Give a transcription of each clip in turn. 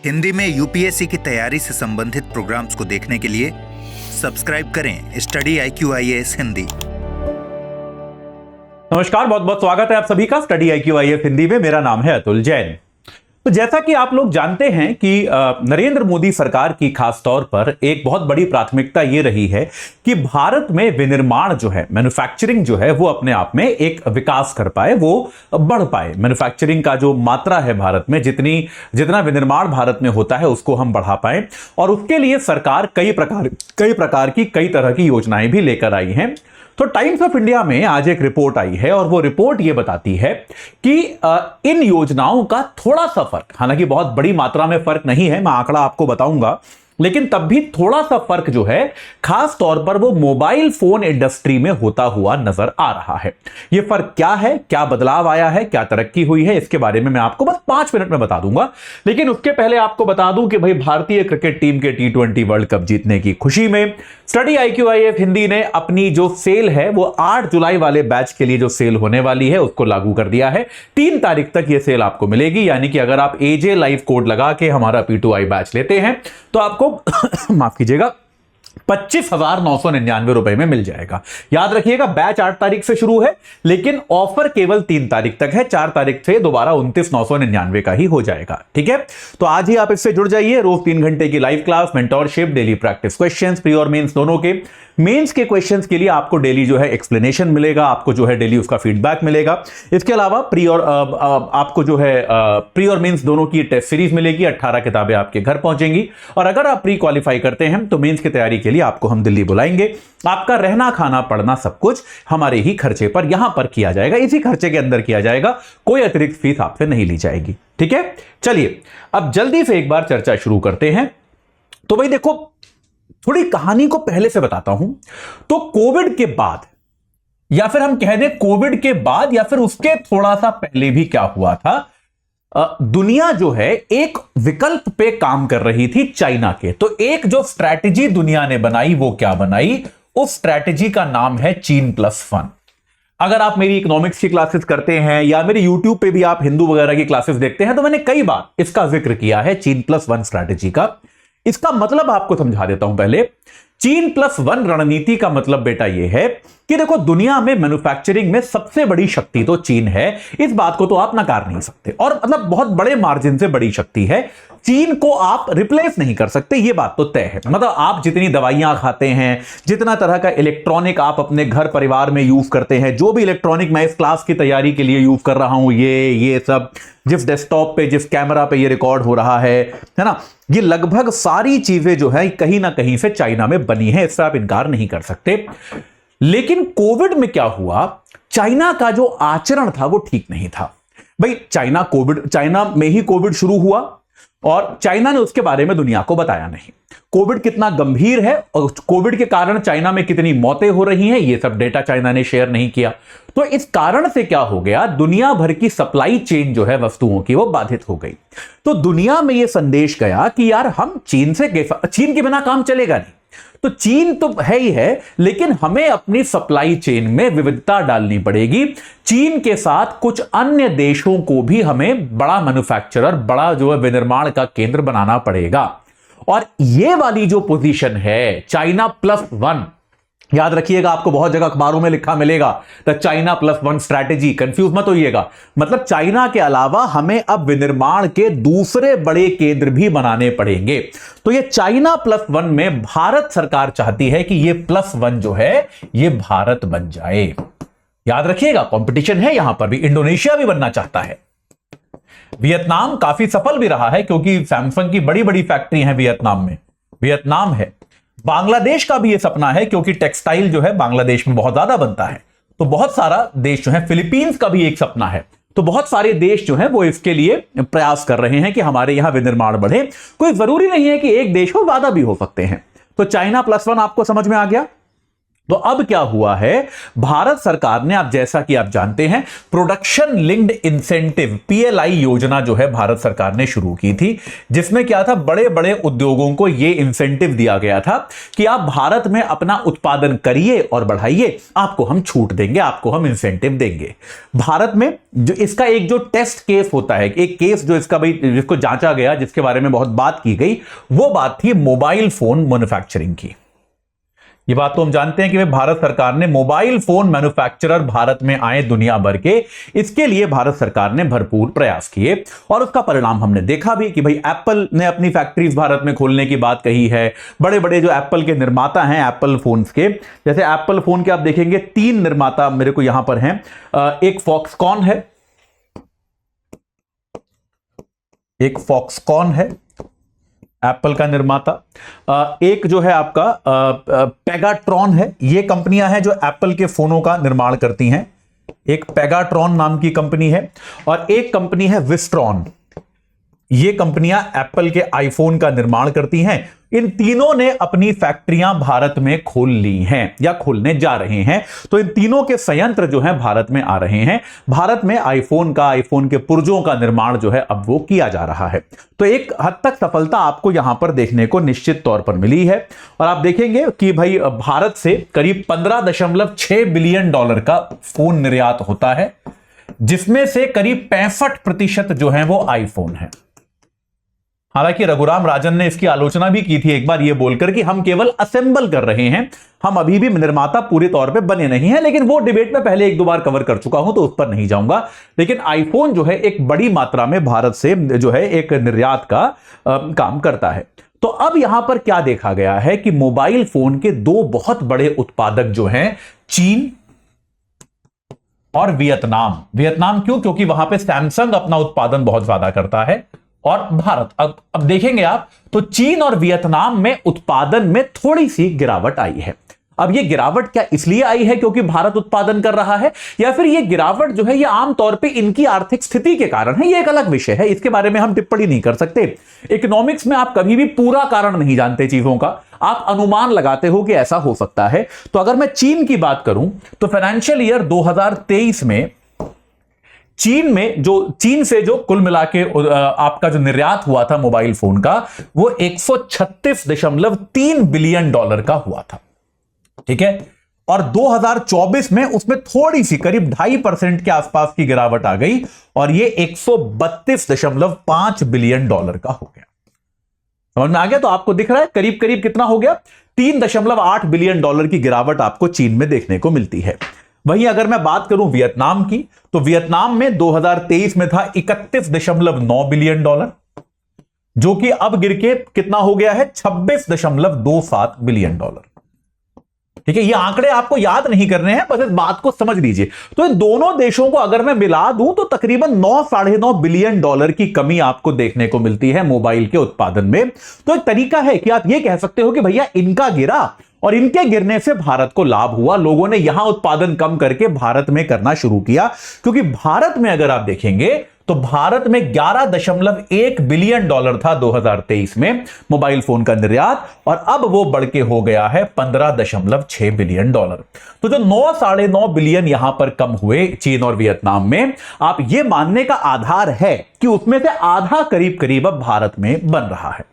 हिंदी में यूपीएससी की तैयारी से संबंधित प्रोग्राम्स को देखने के लिए सब्सक्राइब करें स्टडी IQ-IAS हिंदी। नमस्कार, बहुत बहुत स्वागत है आप सभी का स्टडी IQ-IAS हिंदी में। मेरा नाम है अतुल जैन। तो जैसा कि आप लोग जानते हैं कि नरेंद्र मोदी सरकार की खास तौर पर एक बहुत बड़ी प्राथमिकता ये रही है कि भारत में विनिर्माण जो है, मैन्युफैक्चरिंग जो है, वो अपने आप में एक विकास कर पाए, वो बढ़ पाए। मैन्युफैक्चरिंग का जो मात्रा है भारत में, जितना विनिर्माण भारत में होता है उसको हम बढ़ा पाए, और उसके लिए सरकार कई प्रकार की कई तरह की योजनाएं भी लेकर आई हैं। तो टाइम्स ऑफ इंडिया में आज एक रिपोर्ट आई है और वो रिपोर्ट ये बताती है कि इन योजनाओं का थोड़ा सा फर्क, हालांकि बहुत बड़ी मात्रा में फर्क नहीं है, मैं आंकड़ा आपको बताऊंगा, लेकिन तब भी थोड़ा सा फर्क जो है खास तौर पर वो मोबाइल फोन इंडस्ट्री में होता हुआ नजर आ रहा है। ये फर्क क्या है, क्या बदलाव आया है, क्या तरक्की हुई है, इसके बारे में मैं आपको बस 5 मिनट में बता दूंगा। लेकिन उसके पहले आपको बता दूं कि भाई भारतीय क्रिकेट टीम के T20 वर्ल्ड कप जीतने की खुशी में स्टडी IQ-IAS हिंदी ने अपनी जो सेल है वो 8 जुलाई वाले बैच के लिए जो सेल होने वाली है उसको लागू कर दिया है। 3 तारीख तक ये सेल आपको मिलेगी, यानी कि अगर आप AJ लाइव कोड लगा के हमारा P2I बैच लेते हैं तो आपको माफ कीजिएगा 25,999 रुपए में मिल जाएगा। याद रखिएगा, बैच 8 तारीख से शुरू है, लेकिन ऑफर केवल 3 तारीख तक है। 4 तारीख से दोबारा 29,999 का ही हो जाएगा। ठीक है, तो आज ही आप इससे जुड़ जाइए। रोज 3 घंटे की live class, mentorship, daily practice questions, pre और मेंस दोनों के। मेंस के क्वेश्चंस के लिए आपको डेली जो है एक्सप्लेनेशन मिलेगा, आपको जो है डेली उसका फीडबैक मिलेगा। इसके अलावा आपको जो है प्री और मेंस दोनों की टेस्ट सीरीज मिलेगी। 18 किताबें आपके घर पहुंचेंगी, और अगर आप प्री क्वालिफाई करते हैं तो मेंस की तैयारी के लिए आपको हम दिल्ली बुलाएंगे। आपका रहना, खाना, पढ़ना सब कुछ हमारे ही खर्चे पर यहां पर किया जाएगा, इसी खर्चे के अंदर किया जाएगा, कोई अतिरिक्त फीस आपसे नहीं ली जाएगी। ठीक है, चलिए अब जल्दी से एक बार चर्चा शुरू करते हैं। तो भाई देखो, थोड़ी कहानी को पहले से बताता हूं। तो कोविड के बाद, या फिर हम कह दें कोविड के बाद या फिर उसके थोड़ा सा पहले भी क्या हुआ था, दुनिया जो है एक विकल्प पे काम कर रही थी चाइना के। तो एक जो स्ट्रैटेजी दुनिया ने बनाई वो क्या बनाई, उस स्ट्रैटेजी का नाम है China+1। अगर आप मेरी इकोनॉमिक्स की क्लासेस करते हैं या मेरे YouTube पे भी आप हिंदू वगैरह की क्लासेस देखते हैं तो मैंने कई बार इसका जिक्र किया है, China+1 स्ट्रैटेजी का। इसका मतलब आपको समझा देता हूं पहले। China+1 रणनीति का मतलब बेटा यह है कि देखो, दुनिया में मैन्युफैक्चरिंग में सबसे बड़ी शक्ति तो चीन है, इस बात को तो आप नकार नहीं सकते, और मतलब बहुत बड़े मार्जिन से बड़ी शक्ति है। चीन को आप रिप्लेस नहीं कर सकते, यह बात तो तय है। मतलब आप जितनी दवाइयां खाते हैं, जितना तरह का इलेक्ट्रॉनिक आप अपने घर परिवार में यूज करते हैं, जो भी इलेक्ट्रॉनिक मैं इस क्लास की तैयारी के लिए यूज कर रहा हूं, ये सब जिस डेस्कटॉप पे, जिस कैमरा पे ये रिकॉर्ड हो रहा है ना, ये लगभग सारी चीजें जो है कहीं ना कहीं से चाइना में बनी है, इससे आप इनकार नहीं कर सकते। लेकिन कोविड में क्या हुआ, चाइना का जो आचरण था वो ठीक नहीं था। भाई चाइना में ही कोविड शुरू हुआ और चाइना ने उसके बारे में दुनिया को बताया नहीं। कोविड कितना गंभीर है और कोविड के कारण चाइना में कितनी मौतें हो रही हैं, ये सब डेटा चाइना ने शेयर नहीं किया। तो इस कारण से क्या हो गया, दुनिया भर की सप्लाई चेन जो है वस्तुओं की वो बाधित हो गई। तो दुनिया में यह संदेश गया कि यार हम चीन के बिना काम चलेगा नहीं। तो चीन तो है ही है, लेकिन हमें अपनी सप्लाई चेन में विविधता डालनी पड़ेगी। चीन के साथ कुछ अन्य देशों को भी हमें बड़ा मैन्युफैक्चरर, बड़ा जो है विनिर्माण का केंद्र बनाना पड़ेगा। और ये वाली जो पोजीशन है China+1, याद रखिएगा, आपको बहुत जगह अखबारों में लिखा मिलेगा द China+1 स्ट्रैटेजी, कंफ्यूज मत होइएगा। मतलब चाइना के अलावा हमें अब विनिर्माण के दूसरे बड़े केंद्र भी बनाने पड़ेंगे। तो ये China+1 में भारत सरकार चाहती है कि ये +1 जो है ये भारत बन जाए। याद रखिएगा, कंपटीशन है यहां पर भी, इंडोनेशिया भी बनना चाहता है। वियतनाम काफी सफल भी रहा है क्योंकि सैमसंग की बड़ी बड़ी फैक्ट्री है वियतनाम है। बांग्लादेश का भी यह सपना है क्योंकि टेक्सटाइल जो है बांग्लादेश में बहुत ज्यादा बनता है। तो बहुत सारा देश जो है, फिलीपींस का भी एक सपना है। तो बहुत सारे देश जो हैं वो इसके लिए प्रयास कर रहे हैं कि हमारे यहां विनिर्माण बढ़े। कोई जरूरी नहीं है कि एक देश हो, ज्यादा भी हो सकते हैं। तो China+1 आपको समझ में आ गया। तो अब क्या हुआ है, भारत सरकार ने, आप जैसा कि आप जानते हैं, प्रोडक्शन लिंक्ड इंसेंटिव पीएलआई योजना जो है भारत सरकार ने शुरू की थी, जिसमें क्या था, बड़े बड़े उद्योगों को यह इंसेंटिव दिया गया था कि आप भारत में अपना उत्पादन करिए और बढ़ाइए, आपको हम छूट देंगे, आपको हम इंसेंटिव देंगे। भारत में जो इसका एक जो टेस्ट केस होता है, एक केस जो इसका भाई जिसको जांचा गया, जिसके बारे में बहुत बात की गई, वो बात थी मोबाइल फोन मैन्युफैक्चरिंग की। ये बात तो हम जानते हैं कि भारत सरकार ने मोबाइल फोन मैन्युफैक्चरर भारत में आए दुनिया भर के, इसके लिए भारत सरकार ने भरपूर प्रयास किए और उसका परिणाम हमने देखा भी कि भाई एप्पल ने अपनी फैक्ट्रीज भारत में खोलने की बात कही है। बड़े बड़े जो एप्पल के निर्माता हैं, एप्पल फोन्स के, जैसे एप्पल फोन के आप देखेंगे 3 निर्माता मेरे को यहां पर हैं। एक फॉक्सकॉन है, एक फॉक्सकॉन है एप्पल का निर्माता, एक जो है आपका पेगाट्रॉन है। ये कंपनियां हैं जो एप्पल के फोनों का निर्माण करती हैं, एक पेगाट्रॉन नाम की कंपनी है, और एक कंपनी है विस्ट्रॉन। ये कंपनियां एप्पल के आईफोन का निर्माण करती हैं। इन तीनों ने अपनी फैक्ट्रियां भारत में खोल ली हैं या खोलने जा रहे हैं। तो इन तीनों के संयंत्र जो हैं भारत में आ रहे हैं। भारत में आईफोन के पुर्जों का निर्माण जो है अब वो किया जा रहा है। तो एक हद तक सफलता आपको यहां पर देखने को निश्चित तौर पर मिली है। और आप देखेंगे कि भाई भारत से करीब 15.6 बिलियन डॉलर का फोन निर्यात होता है, जिसमें से करीब 65% जो है वो आईफोन है। हालांकि रघुराम राजन ने इसकी आलोचना भी की थी एक बार ये बोलकर कि हम केवल असेंबल कर रहे हैं, हम अभी भी निर्माता पूरे तौर पे बने नहीं हैं। लेकिन वो डिबेट में पहले 1-2 बार कवर कर चुका हूं तो उस पर नहीं जाऊंगा। लेकिन आईफोन जो है एक बड़ी मात्रा में भारत से जो है एक निर्यात का काम करता है। तो अब यहां पर क्या देखा गया है कि मोबाइल फोन के 2 बहुत बड़े उत्पादक जो हैं, चीन और वियतनाम। वियतनाम क्यों? क्योंकि वहां पे सैमसंग अपना उत्पादन बहुत ज्यादा करता है, और भारत। अब देखेंगे आप तो चीन और वियतनाम में उत्पादन में थोड़ी सी गिरावट आई है। अब ये गिरावट क्या इसलिए आई है क्योंकि भारत उत्पादन कर रहा है, या फिर ये गिरावट जो है ये आमतौर पे इनकी आर्थिक स्थिति के कारण है? ये एक अलग विषय है, इसके बारे में हम टिप्पणी नहीं कर सकते। इकोनॉमिक्स में आप कभी भी पूरा कारण नहीं जानते चीजों का, आप अनुमान लगाते हो कि ऐसा हो सकता है। तो अगर मैं चीन की बात करूं तो फाइनेंशियल ईयर 2023 में चीन से जो कुल मिला के आपका जो निर्यात हुआ था मोबाइल फोन का, वो 136.3 बिलियन डॉलर का हुआ था। ठीक है, और 2024 में उसमें थोड़ी सी करीब 2.5% के आसपास की गिरावट आ गई और ये 132.5 बिलियन डॉलर का हो गया। समझ में आ गया? तो आपको दिख रहा है करीब करीब कितना हो गया, 3.8 बिलियन डॉलर की गिरावट आपको चीन में देखने को मिलती है। वहीं अगर मैं बात करूं वियतनाम की, तो वियतनाम में 2023 में था 31.9 बिलियन डॉलर, जो कि अब गिर के कितना हो गया है, 26.27 बिलियन डॉलर। ठीक है, ये आंकड़े आपको याद नहीं करने हैं, बस इस बात को समझ लीजिए। तो इन दोनों देशों को अगर मैं मिला दूं तो तकरीबन 9-9.5 बिलियन डॉलर की कमी आपको देखने को मिलती है मोबाइल के उत्पादन में। तो एक तरीका है कि आप ये कह सकते हो कि भैया इनका गिरा और इनके गिरने से भारत को लाभ हुआ, लोगों ने यहां उत्पादन कम करके भारत में करना शुरू किया। क्योंकि भारत में अगर आप देखेंगे तो भारत में 11.1 बिलियन डॉलर था 2023 में मोबाइल फोन का निर्यात, और अब वो बढ़ के हो गया है 15.6 बिलियन डॉलर। तो जो 9-9.5 बिलियन यहां पर कम हुए चीन और वियतनाम में, आप ये मानने का आधार है कि उसमें से आधा करीब करीब अब भारत में बन रहा है।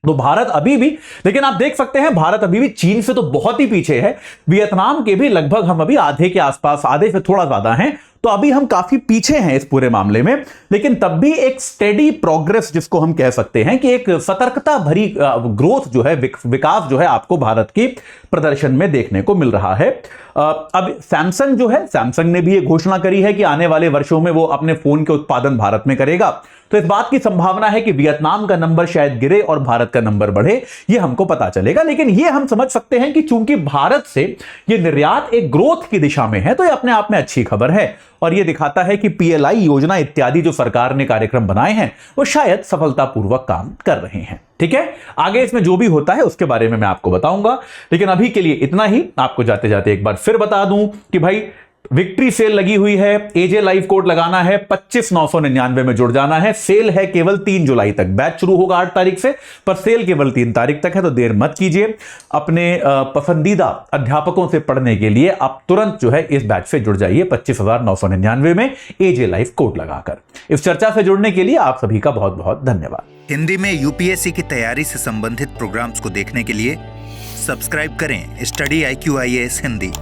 तो भारत अभी भी, लेकिन आप देख सकते हैं भारत अभी भी चीन से तो बहुत ही पीछे है, वियतनाम के भी लगभग हम अभी आधे के आसपास, आधे से थोड़ा ज्यादा हैं। तो अभी हम काफी पीछे हैं इस पूरे मामले में, लेकिन तब भी एक स्टेडी प्रोग्रेस जिसको हम कह सकते हैं कि एक सतर्कता भरी ग्रोथ जो है, विकास जो है आपको भारत की प्रदर्शन में देखने को मिल रहा है। अब सैमसंग जो है, सैमसंग ने भी ये घोषणा करी है कि आने वाले वर्षों में वो अपने फोन के उत्पादन भारत में करेगा। तो इस बात की संभावना है कि वियतनाम का नंबर शायद गिरे और भारत का नंबर बढ़े, ये हमको पता चलेगा। लेकिन ये हम समझ सकते हैं कि चूंकि भारत से ये निर्यात एक ग्रोथ की दिशा में है, तो ये अपने आप में अच्छी खबर है और ये दिखाता है कि पीएलआई योजना इत्यादि जो सरकार ने कार्यक्रम बनाए हैं वो शायद सफलतापूर्वक काम कर रहे हैं। ठीक है, आगे इसमें जो भी होता है उसके बारे में मैं आपको बताऊंगा, लेकिन अभी के लिए इतना ही। आपको जाते जाते एक बार फिर बता दूं कि भाई विक्ट्री सेल लगी हुई है, एजे लाइव कोड लगाना है, 25,999 में जुड़ जाना है। सेल है केवल 3 जुलाई तक, बैच शुरू होगा 8 तारीख से, पर सेल केवल 3 तारीख तक है, तो देर मत कीजिए। अपने पसंदीदा अध्यापकों से पढ़ने के लिए आप तुरंत जो है इस बैच से जुड़ जाइए 25,999 में एजे लाइव कोड लगाकर। इस चर्चा से जुड़ने के लिए आप सभी का बहुत बहुत धन्यवाद। हिंदी में यूपीएससी की तैयारी से संबंधित प्रोग्राम्स को देखने के लिए सब्सक्राइब करें स्टडी IQ IAS हिंदी।